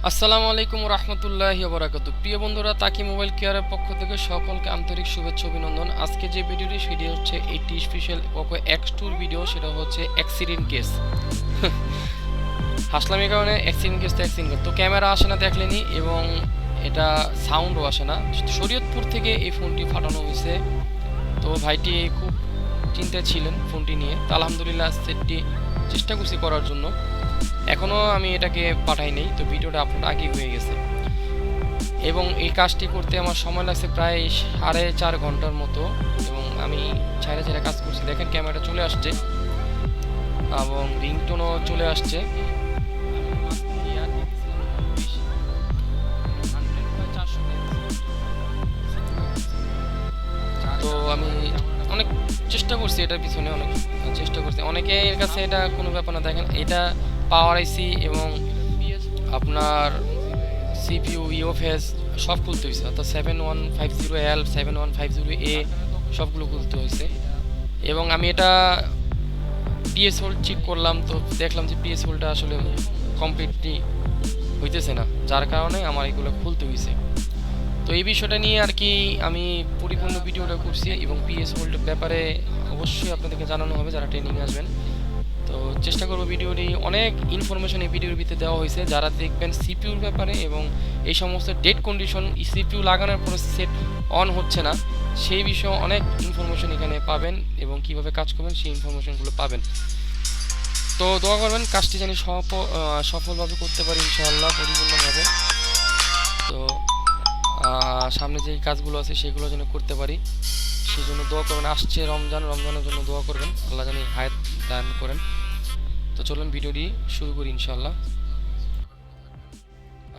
আসসালামু আলাইকুম রহমতুল্লাহি ওয়া বারাকাতুহু। প্রিয় বন্ধুরা, তাকি মোবাইল কেয়ারের পক্ষ থেকে সকলকে আন্তরিক শুভেচ্ছা অভিনন্দন। আজকে যে ভিডিওটি সেটি হচ্ছে এইটি স্পেশাল পোকো X2 ভিডিও, সেটা হচ্ছে অ্যাক্সিডেন্ট কেস। হাসলাম এই কারণে, অ্যাক্সিডেন্ট কেস তো অ্যাক্সিডেন্ট, তো ক্যামেরা আসে না দেখলেনি, এবং এটা সাউন্ডও আসে না। শরীয়তপুর থেকে এই ফোনটি পাঠানো হয়েছে। তো ভাইটি খুব চিন্তায় ছিলেন ফোনটি নিয়ে, তো আলহামদুলিল্লাহ সেটটি চেষ্টা করছি করার জন্য। এখনও আমি এটাকে পাঠাই নাই, তো ভিডিওটা আপলোড আগেই হয়ে গেছে, এবং এই কাজটি করতে আমার সময় লাগছে প্রায় 4.5 ঘন্টার মতো, এবং আমি ছেড়ে ছেড়ে কাজ করছি। দেখেন ক্যামেরাটা চলে আসছে এবং রিংটোনও চলে আসছে। তো আমি অনেক চেষ্টা করছি, এটার পিছনে অনেক চেষ্টা করছি। অনেকের কাছে এটা কোনো ব্যাপার না। দেখেন এটা পাওয়ার আইসি এবং আপনার সিপিইউ ইউএফএস সব খুলতে হয়েছে, অর্থাৎ 7150L 7150A সবগুলো খুলতে হয়েছে। এবং আমি এটা পিএস হোল্ড চেক করলাম, তো দেখলাম যে পিএস হোল্ডটা আসলে কমপ্লিটলি হইতেছে না, যার কারণে আমার এগুলো খুলতে হয়েছে। তো এই বিষয়টা নিয়ে আর কি আমি পরিপূর্ণ ভিডিওটা করছি, এবং পিএস হোল্ডের ব্যাপারে অবশ্যই আপনাদেরকে জানানো হবে যারা ট্রেনিংয়ে আসবেন। তো চেষ্টা করবো, ভিডিওটি অনেক ইনফরমেশন এই ভিডিওর ভিতরে দেওয়া হয়েছে, যারা দেখবেন সিপিইউর ব্যাপারে এবং এই সমস্ত ডেট কন্ডিশন, সিপিইউ লাগানোর পরে সেট অন হচ্ছে না, সেই বিষয়ে অনেক ইনফরমেশন এখানে পাবেন, এবং কিভাবে কাজ করবেন সেই ইনফরমেশনগুলো পাবেন। তো দোয়া করবেন কাজটি জানি সফলভাবে করতে পারি ইনশাআল্লাহ, পরিপূর্ণভাবে। তো সামনে যেই কাজগুলো আছে সেগুলো যেন করতে পারি, সেই জন্য দোয়া করবেন। আসছে রমজানের জন্য দোয়া করবেন, আল্লাহ জানি হায়াত দান করেন। তো চলুন ভিডিওটি শুরু করি ইনশাআল্লাহ।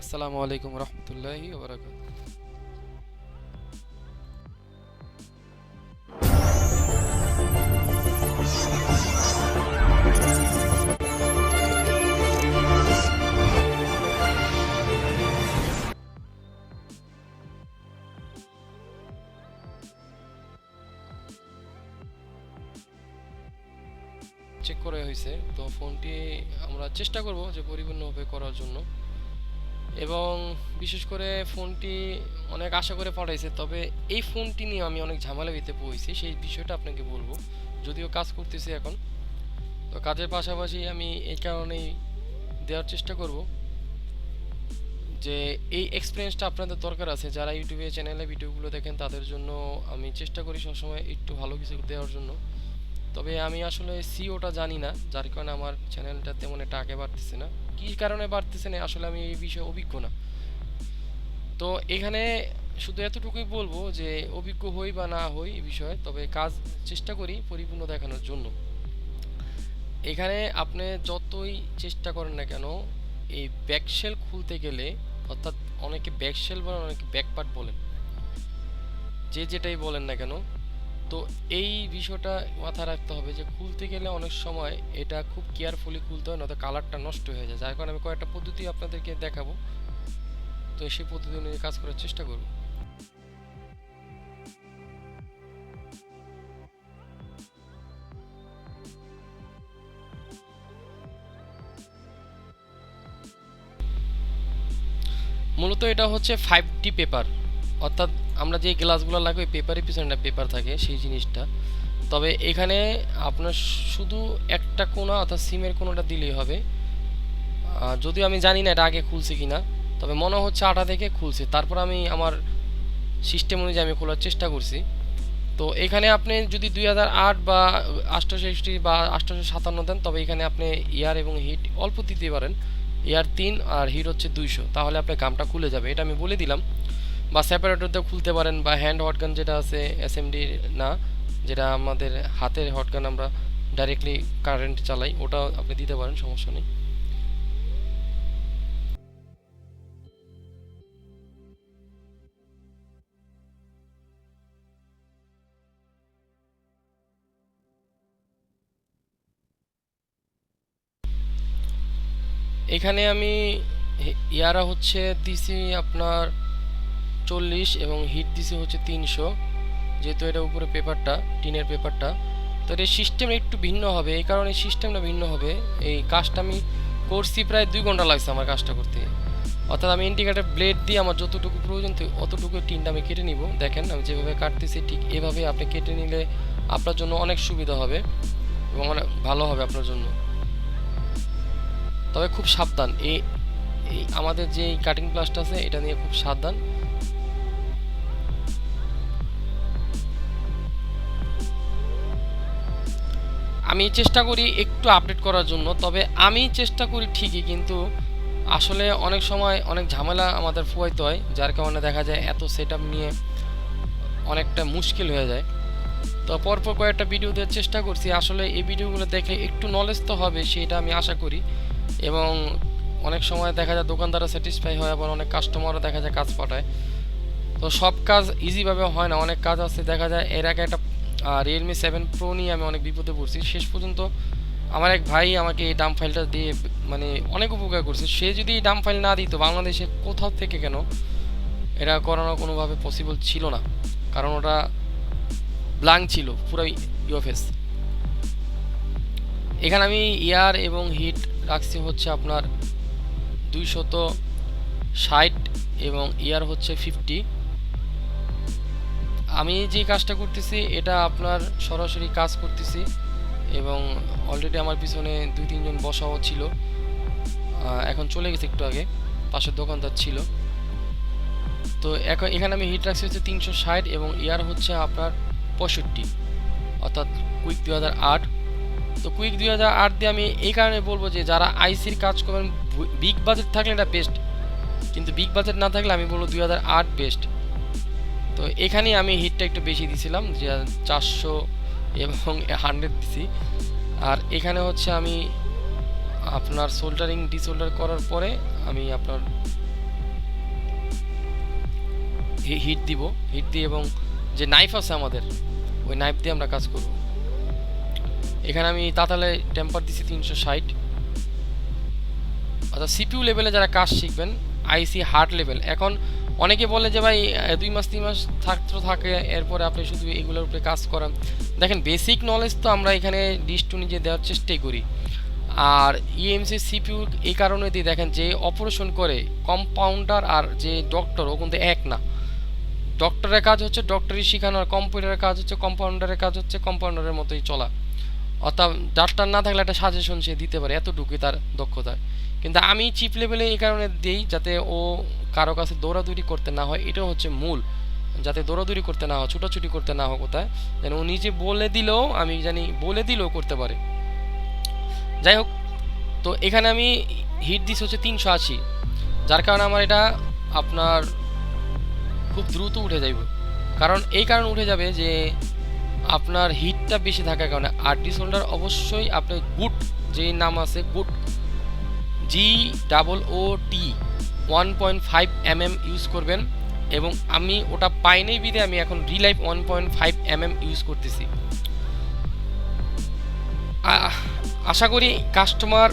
আসসালামু আলাইকুম রহমতুল্লাহি ওয়া বারাকাতুহু। চেক করে হয়েছে, তো ফোনটি আমরা চেষ্টা করব যে পরিপূর্ণভাবে করার জন্য, এবং বিশেষ করে ফোনটি অনেক আশা করে পাঠাইছে, তবে এই ফোনটি নিয়ে আমি অনেক ঝামেলা ভিতরে পড়েছি, সেই বিষয়টা আপনাকে বলবো। যদিও কাজ করতেছি এখন, তো কাজের পাশাপাশি আমি এই কারণেই দেওয়ার চেষ্টা করব যে এই এক্সপিরিয়েন্সটা আপনাদের দরকার আছে, যারা ইউটিউবে চ্যানেলে ভিডিওগুলো দেখেন তাদের জন্য আমি চেষ্টা করি সবসময় একটু ভালো কিছু দেওয়ার জন্য। তবে আমি আসলে সিওটা জানি না, যার কারণে আমার চ্যানেলটা তেমন একটা আগে বাড়তেছে না। কী কারণে বাড়তেছে না আসলে আমি এই বিষয়ে অভিজ্ঞ না। তো এখানে শুধু এতটুকুই বলবো যে অভিজ্ঞ হই বা না হই এই বিষয়ে, তবে কাজ চেষ্টা করি পরিপূর্ণ দেখানোর জন্য। এখানে আপনি যতই চেষ্টা করেন না কেন, এই ব্যাকশেল খুলতে গেলে, অর্থাৎ অনেকে ব্যাকশেল বলেন, অনেকে ব্যাকপার্ট বলেন, যে যেটাই বলেন না কেন, তো এই বিষয়টা মাথায় রাখতে হবে যে খুলতে গেলে অনেক সময় এটা খুব কেয়ারফুলি খুলতে হয়, নয়তো কালারটা নষ্ট হয়ে যায়। যার কারণে আমি কয়েকটা পদ্ধতি আপনাদেরকে দেখাবো, তো সেই পদ্ধতি অনুযায়ী কাজ করার চেষ্টা করব। মূলত এটা হচ্ছে 5D পেপার, অর্থাৎ আমরা যে গ্লাসগুলো লাগে ওই পেপারের পিছনে একটা পেপার থাকে, সেই জিনিসটা। তবে এখানে আপনার শুধু একটা কোণা, অর্থাৎ সিমের কোণাটা দিলেই হবে। যদিও আমি জানি না এটা আগে খুলছে কিনা, তবে মনে হচ্ছে আটা থেকে খুলছে। তারপর আমি আমার সিস্টেম অনুযায়ী আমি খোলার চেষ্টা করছি। তো এখানে আপনি যদি 2008 বা 866 বা 857 দেন, তবে এখানে আপনি এয়ার এবং হিট অল্প দিতে পারেন। এয়ার 3 আর হিট হচ্ছে 200, তাহলে আপনার কামটা খুলে যাবে, এটা আমি বলে দিলাম। বা সেপারেটর দিয়ে খুলতে পারেন, বা হ্যান্ড হটগান যেটা আছে, এসএমডি না, যেটা আমাদের হাতের হটগান আমরা ডাইরেক্টলি কারেন্ট চালাই, ওটা আপনি দিতে পারেন, সমস্যা নেই। এখানে আমি ইয়ারা হচ্ছে দিছি আপনার 40, এবং হিট দিছি হচ্ছে 300, যেহেতু এটা উপরে পেপারটা টিনের পেপারটা। তো এর সিস্টেম একটু ভিন্ন হবে, এই কারণে সিস্টেমটা ভিন্ন হবে। এই কাজটা আমি করছি প্রায় 2 ঘন্টা লাগছে আমার কাজটা করতে, অর্থাৎ আমি ইন্ডিকেটর ব্লেড দিয়ে আমার যতটুকু প্রয়োজন অতটুকু টিনটা আমি কেটে নিব। দেখেন আমি যেভাবে কাটতেছি ঠিক এভাবে আপনি কেটে নিলে আপনার জন্য অনেক সুবিধা হবে এবং অনেক ভালো হবে আপনার জন্য। তবে খুব সাবধান, এই আমাদের যে কাটিং প্লাসটা আছে এটা নিয়ে খুব সাবধান। আমি চেষ্টা করি একটু আপডেট করার জন্য, তবে আমি চেষ্টা করি ঠিকই, কিন্তু আসলে অনেক সময় অনেক ঝামেলা আমাদের পোহাইতে হয়, যার কারণে দেখা যায় এত সেট নিয়ে অনেকটা মুশকিল হয়ে যায়। তো পরপর কয়েকটা ভিডিও দেওয়ার চেষ্টা করছি, আসলে এই ভিডিওগুলো দেখে একটু নলেজ তো হবে সেটা আমি আশা করি। এবং অনেক সময় দেখা যায় দোকানদাররা স্যাটিসফাই হয়, আবার অনেক কাস্টমারও দেখা যায় কাজ পাঠায়। তো সব কাজ ইজিভাবে হয় না, অনেক কাজ আছে। দেখা যায় এর আগে একটা রিয়েলমি 7 প্রো নিয়ে আমি অনেক বিপদে পড়ছি। শেষ পর্যন্ত আমার এক ভাই আমাকে এই ডাম ফাইলটা দিয়ে মানে অনেক উপকার করছে। সে যদি এই ডাম ফাইল না দিত, বাংলাদেশে কোথাও থেকে কেন এটা করানো কোনোভাবে পসিবল ছিল না, কারণ ওটা ব্ল্যাঙ্ক ছিল পুরো ইউএফএস। এখানে আমি ইয়ার এবং হিট রাখছি হচ্ছে আপনার 260 এবং ইয়ার হচ্ছে 50। আমি যে কাজটা করতেছি এটা আপনার সরাসরি কাজ করতেছি এবং অলরেডি আমার পিছনে 2-3 জন বসাও ছিল, এখন চলে গেছে একটু আগে, পাশের দোকানদার ছিল। তো এখন এখানে আমি হিট রাখছি হচ্ছে 360 এবং ইয়ার হচ্ছে আপনার 65, অর্থাৎ কুইক 2008। তো কুইক 2008 দিয়ে আমি এই কারণে বলবো যে যারা আইসির কাজ করবেন, বিগ বাজেট থাকলে এটা বেস্ট, কিন্তু বিগ বাজেট না থাকলে আমি বলবো 2008 বেস্ট। তো এখানে আমি হিটটা একটু বেশি দিছিলাম, যে 400 এবং 100 দিছি। আর এখানে হচ্ছে আমি আপনার সোল্ডারিং ডিসোল্ডার করার পরে আমি আপনার হিট দিব, হিট দিয়ে এবং যে নাইফ আছে আমাদের ওই নাইফ দিয়ে আমরা কাজ করব। এখানে আমি তাতালে টেম্পার দিছি 360। অর্থাৎ সিপিইউ লেভেলে যারা কাজ শিখবেন, আইসি হার্ড লেভেল। এখন অনেকে বলে যে ভাই 2 মাস 3 মাস ছাত্র থাকে, এরপরে আপনি শুধু এগুলোর উপরে কাজ করেন। দেখেন বেসিক নলেজ তো আমরা এখানে ডিস্টু নিজে দেওয়ার চেষ্টাই করি। আর ইএমসি সিপিইউ এই কারণে দিয়ে দেখেন যে অপারেশন করে কম্পাউন্ডার আর যে ডক্টর ও কিন্তু এক না। ডক্টরের কাজ হচ্ছে ডক্টরি শেখানো, আর কম্পিউটারের কাজ হচ্ছে কম্পাউন্ডারের কাজ হচ্ছে কম্পাউন্ডারের মতোই চলা। অর্থাৎ ডাক্তার না থাকলে একটা সাজেশন সে দিতে পারে, এতটুকুই তার দক্ষতা। কিন্তু আমি চিপ লেভেলে এই কারণে দিই যাতে ও কারো কাছে দৌড়াদৌড়ি করতে না হয়, এটা হচ্ছে মূল, যাতে দৌড়াদৌড়ি করতে না হয়, ছুটাছুটি করতে না হয় কোথায়, যেন ও নিজে বলে দিলেও আমি জানি বলে দিলেও করতে পারে। যাই হোক, তো এখানে আমি হিট দিস হচ্ছে 380, যার কারণে আমার এটা আপনার খুব দ্রুত উঠে যাইব। কারণ এই কারণে উঠে যাবে যে আপনার হিটটা বেশি থাকার কারণে। আর ডিসোল্ডার অবশ্যই আপনি গুড, যে নাম আছে গুড GOOT 1.5 mm ইউজ করবেন। এবং আমি ওটা পাইনি বিদে আমি এখন রিলাইভ 1.5 mm ইউজ করতেছি। আশা করি কাস্টমার,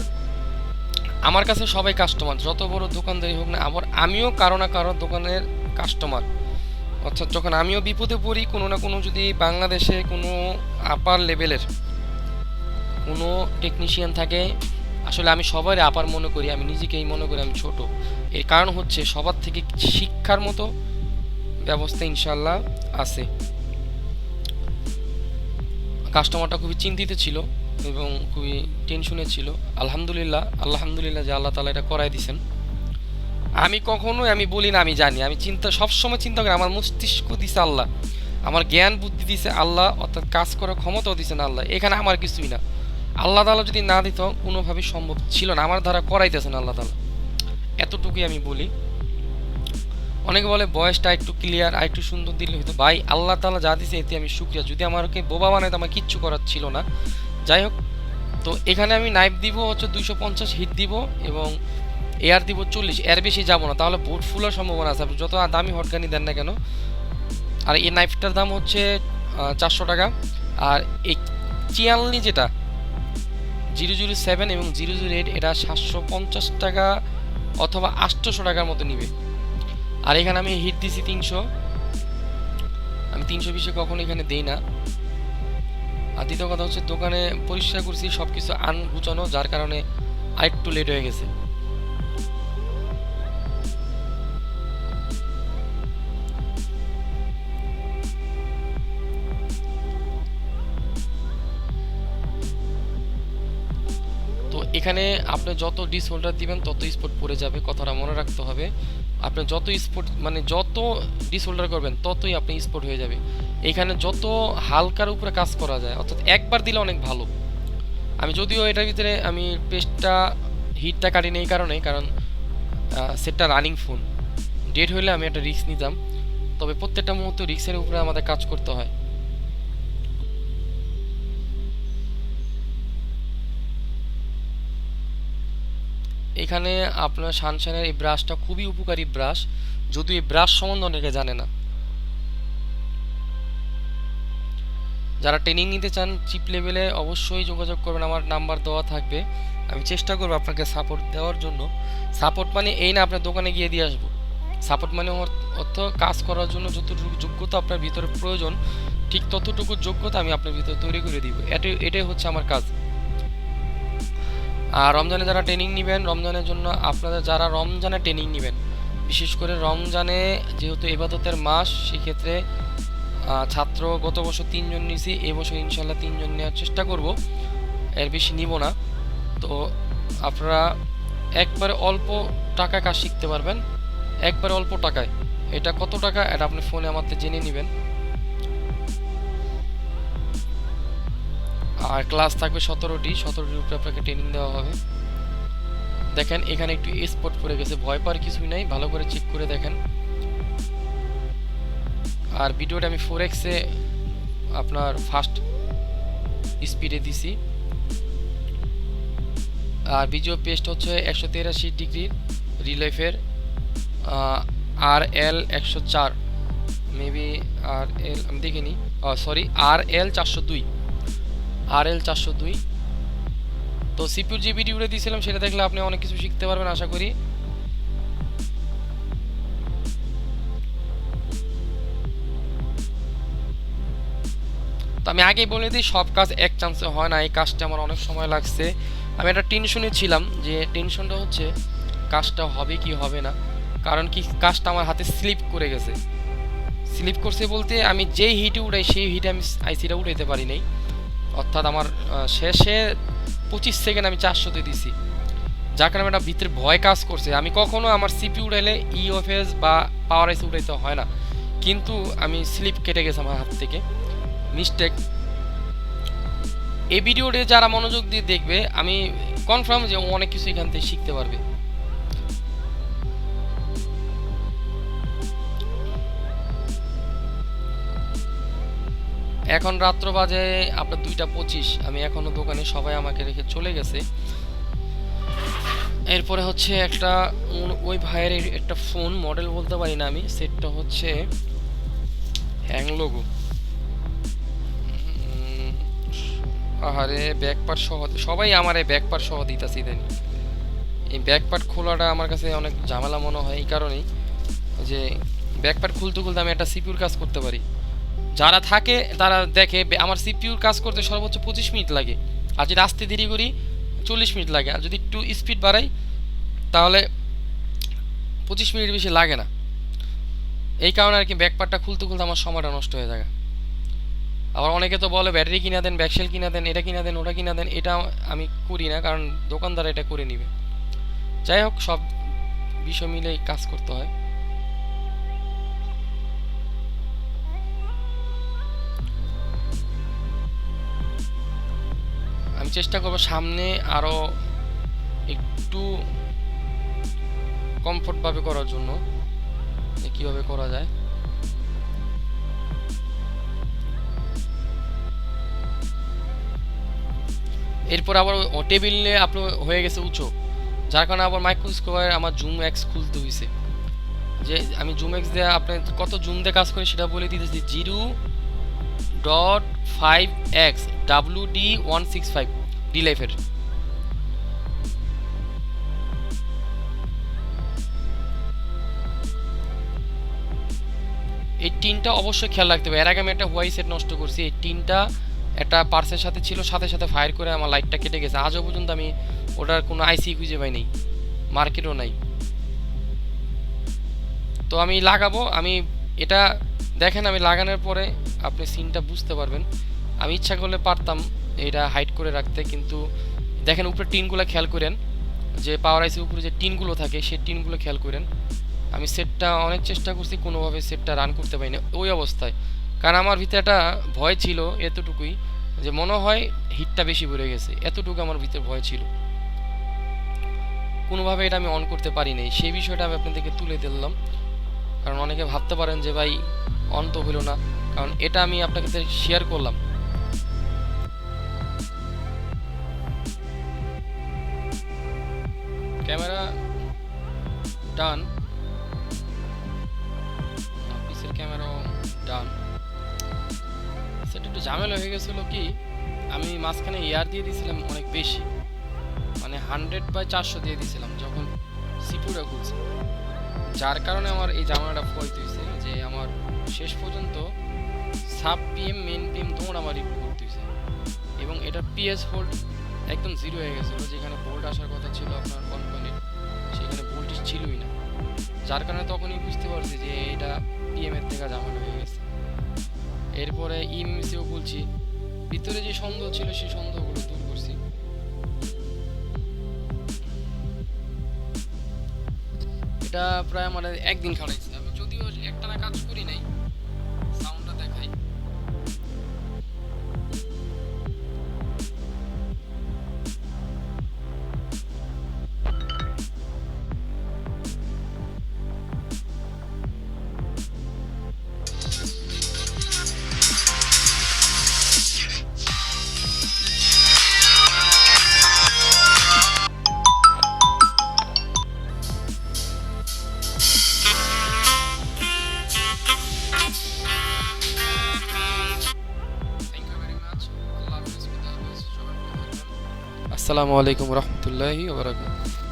আমার কাছে সবাই কাস্টমার, যত বড় দোকানদারি হোক না, আবার আমিও কারো না কারো দোকানের কাস্টমার। অর্থাৎ যখন আমিও বিপদে পড়ি কোনো না কোনো, যদি বাংলাদেশে কোনো আপার লেভেলের কোনো টেকনিশিয়ান থাকে, আসলে আমি সবাই আপার মনে করি, আমি নিজেকেই মনে করি আমি ছোট। এর কারণ হচ্ছে সবার থেকে শিক্ষার মতো ব্যবস্থা ইনশাল্লাহ আছে। কাস্টমারটা খুবই চিন্তিত ছিল এবং খুবই টেনশনে ছিল। আলহামদুলিল্লাহ যে আল্লাহ তাআলা এটা করাই দিয়েছেন। আমি কখনোই আমি বলি না আমি জানি, আমি সবসময় চিন্তা করি আমার মস্তিষ্ক দিছে আল্লাহ, আমার জ্ঞান বুদ্ধি দিছে আল্লাহ, অর্থাৎ কাজ করার ক্ষমতাও দিছেন আল্লাহ। এখানে আমার কিছুই না, আল্লাহ তাআলা যদি না দিত কোনোভাবেই সম্ভব ছিল না, আমার দ্বারা করাইতেছেন আল্লাহ তাআলা, এতটুকুই আমি বলি। অনেকে বলে বয়সটা একটু ক্লিয়ার আর একটু সুন্দর দিলে হয়তো, ভাই আল্লাহ তাআলা যা দিছে এতে আমি শুকরিয়া, যদি আমাকে বোবা বানাইতো আমার কিচ্ছু করার ছিল না। যাই হোক, তো এখানে আমি নাইফ দিব হচ্ছে 250 হিট দিব এবং এয়ার দিব 40, এর বেশি যাবো না, তাহলে বোর্ড ফুলার সম্ভাবনা আছে, আপনি যত দামি হটগানি দেন না কেন। আর এই নাইফটার দাম হচ্ছে 400 টাকা। আর এই চিয়ানলি যেটা 007 এবং 008 এটা 750 টাকা অথবা 800 টাকার মতো নিবে। আর এখানে আমি হিট দিছি 300, আমি 320 কখনো এখানে দেই না। আর দ্বিতীয় কথা হচ্ছে দোকানে পরিষ্কার করছি, সব কিছু আনগুছানো, যার কারণে আরেকটু লেট হয়ে গেছে। এখানে আপনি যত ডিস হোল্ডার দিবেন তত স্পট পড়ে যাবে, কথাটা মনে রাখতে হবে। আপনি যত স্পট মানে যত ডিস হোল্ডার করবেন ততই আপনি স্পট হয়ে যাবে। এখানে যত হালকার উপরে কাজ করা যায়, অর্থাৎ একবার দিলে অনেক ভালো। আমি যদিও এটার ভিতরে আমি পেস্টটা হিটটা কাটিনি এই কারণে, কারণ সেটটা রানিং ফোন, ডেট হইলে আমি একটা রিস্ক নিতাম। তবে প্রত্যেকটা মুহূর্তে রিস্কের উপরে আমাদের কাজ করতে হয়। এখানে আপনার সানশাইনের এই ব্রাশটা খুবই উপকারী ব্রাশ, যদিও এই ব্রাশ সম্বন্ধে অনেকে জানে না। যারা ট্রেনিং নিতে চান চিপ লেভেলে অবশ্যই যোগাযোগ করবেন, আমার নাম্বার দেওয়া থাকবে। আমি চেষ্টা করবো আপনাকে সাপোর্ট দেওয়ার জন্য। সাপোর্ট মানে এই না আপনার দোকানে গিয়ে দিয়ে আসবো। সাপোর্ট মানে অর্থ কাজ করার জন্য যতটুকু যোগ্যতা আপনার ভিতরে প্রয়োজন, ঠিক ততটুকু যোগ্যতা আমি আপনার ভিতরে তৈরি করে দিব। এটাই হচ্ছে আমার কাজ। আর রমজানে যারা ট্রেনিং নেবেন, রমজানের জন্য আপনাদের যারা রমজানে ট্রেনিং নেবেন, বিশেষ করে রমজানে যেহেতু ইবাদতের মাস, সেক্ষেত্রে ছাত্র গত বছর 3 জন নিয়েছি, এবছর ইনশাল্লাহ 3 জন নেওয়ার চেষ্টা করব, এর বেশি নিব না। তো আপনারা একবারে অল্প টাকা কাজ শিখতে পারবেন, একবারে অল্প টাকায়। এটা কত টাকা এটা আপনি ফোনে আমাকে জেনে নেবেন। আর ক্লাস থাকবে 17টির উপরে আপনাকে ট্রেনিং দেওয়া হবে। দেখেন এখানে একটু স্পট পড়ে গেছে, ভয় পাওয়ার কিছুই নাই, ভালো করে চেক করে দেখেন। আর ভিডিওটা আমি 4x এ আপনার ফাস্ট স্পিডে দিছি। আর ভিডিও পেস্ট হচ্ছে 183 ডিগ্রির রিলাইফের RL 104, মেবি RL আমি দেখিনি, সরি RL 402, RL 402। তো সিপিউর যে ভিডিওটা দিয়েছিলাম সেটা দেখলে আপনি অনেক কিছু শিখতে পারবেন আশা করি। তো আমি আগেই বলে দিই, সব কাজ এক চান্সে হয় না, এই কাজটা আমার অনেক সময় লাগছে। আমি একটা টেনশনে ছিলাম, যে টেনশনটা হচ্ছে কাজটা হবে কি হবে না, কারণ কি কাজটা আমার হাতে স্লিপ করে গেছে। স্লিপ করছে বলতে আমি যেই হিটে উঠাই সেই হিটে আমি আইসিটা উঠাইতে পারি নাই, অর্থাৎ আমার শেষে 25 সেকেন্ড আমি 400-তে দিছি, যার কারণে একটা ভিতরে ভয় কাজ করছে। আমি কখনো আমার সিপি উঠাইলে ইওএফএস বা পাওয়ার আইসি উঠাইতে হয় না, কিন্তু আমি স্লিপ কেটে গেছে আমার হাত থেকে, মিস্টেক। এই ভিডিওটি যারা মনোযোগ দিয়ে দেখবে আমি কনফার্ম যে অনেক কিছু এখান থেকে শিখতে পারবে। এখন রাত্র বাজে আপনার 2টা 25, আমি এখনো দোকানে, সবাই আমাকে রেখে চলে গেছে। এরপরে হচ্ছে একটা ওই ভাইয়ের একটা ফোন, মডেল বলতে পারি না আমি, সেটটা হচ্ছে হ্যাংলোগো। আহারে ব্যাকপার্ট সহ সবাই আমার এই ব্যাকপার্ট সহ দিতেছি দেন। এই ব্যাকপার্ট খোলাটা আমার কাছে অনেক ঝামেলা মনে হয়, এই কারণেই যে ব্যাকপার্ট খুলতে খুলতে আমি একটা সিপিউর কাজ করতে পারি। যারা থাকে তারা দেখে আমার সিপিউর কাজ করতে সর্বোচ্চ 25 মিনিট লাগে, আর যদি আস্তে দেরি করি 40 মিনিট লাগে, আর যদি একটু স্পিড বাড়াই তাহলে 25 মিনিট বেশি লাগে না। এই কারণে আর কি ব্যাকপার্টটা খুলতে খুলতে আমার সময়টা নষ্ট হয়ে যায়। আবার অনেকে তো বলে ব্যাটারি কিনা দেন, ব্যাকসেল কিনা দেন, এটা কিনা দেন, ওটা কিনা দেন, এটা আমি করি না, কারণ দোকানদার এটা করে নিবে। যাই হোক, সব বিষয় মিলেই কাজ করতে হয়। আমি চেষ্টা করবো সামনে আরো একটু কমফোর্ট ভাবে করার জন্য, কিভাবে করা যায়। এরপর আবার টেবিলে আপনার হয়ে গেছে উঁচু, যার কারণে আবার মাইক্রোস্কোপের আমার জুম এক্স খুলতে হয়েছে। যে আমি জুম এক্স দিয়ে আপনার কত জুম দিয়ে কাজ করি সেটা বলে দিতেছি, 0.5x WD165 ডিলাইফের। এই টিনটা অবশ্যই খেয়াল রাখতে হবে। এর আগে আমি একটা হোয়াই সেট নষ্ট করছি, এই টিনটা একটা পার্সের সাথে ছিল, সাথে সাথে ফায়ার করে আমার লাইটটা কেটে গেছে। আজও পর্যন্ত আমি ওটার কোনো আইসি খুঁজে পাই নাই, মার্কেটও নাই। তো আমি লাগাবো, আমি এটা দেখেন, আমি লাগানোর পরে আপনি সিনটা বুঝতে পারবেন। আমি ইচ্ছা করলে পারতাম এটা হাইড করে রাখতে, কিন্তু দেখেন উপরে টিনগুলো খেয়াল করেন, যে পাওয়ার আইসির উপরে যে টিনগুলো থাকে সেই টিনগুলো খেয়াল করেন। আমি সেটটা অনেক চেষ্টা করছি, কোনোভাবে সেটটা রান করতে পারি না ওই অবস্থায়, কারণ আমার ভিতরে একটা ভয় ছিল এতটুকুই, যে মনে হয় হিটটা বেশি বেড়ে গেছে, এতটুকু আমার ভিতরে ভয় ছিল। কোনোভাবে এটা আমি অন করতে পারি নাই, সেই বিষয়টা আমি আপনাদেরকে তুলে দিলাম। কারণ অনেকে ভাবতে পারেন যে ভাই অন তো হলো না, কারণ এটা আমি আপনাকে শেয়ার করলাম। ক্যামেরা ডান, পিসের ক্যামেরাও ডান। সেটা একটু ঝামেলা হয়ে গেছিলো কি, আমি মাঝখানে এয়ার দিয়ে দিয়েছিলাম অনেক বেশি, মানে 100/400 দিয়ে দিয়েছিলাম যখন সিপুরা খুলছে, যার কারণে আমার এই ঝামেলাটা ফলতে হয়েছে, যে আমার শেষ পর্যন্ত সাব পিএম মেন পিএম দৌড়ামারি করতে হয়েছে। এবং এটা পিএস হোল্ড একদম জিরো হয়ে গেছিলো, যেখানে ভোল্ট আসার কথা ছিল আপনার কনকনের, সেখানে ভোল্টেজ ছিলই না, যার কারণে তখনই বুঝতে পারছি যে এটা পিএম এর থেকে ঝামেলা হয়ে গেছে। এরপরে ইএমসিও বলছি, ভিতরে যে সন্দেহ ছিল সেই সন্দেহগুলো দূর করছি। এটা প্রায় আমার একদিন খাটাইছে, আমি যদিও একটানা কাজ করি নাই। সাউন্ডটা দেখাই, থ্যাংক ইউ ভেরি মাচ। আল্লাহ হাফেজ, খুদা হাফেজ, সবাই ভালো থাকবেন। আসসালামু আলাইকুম রহমতুল্লাহি ওয়া বারাকাতুহু।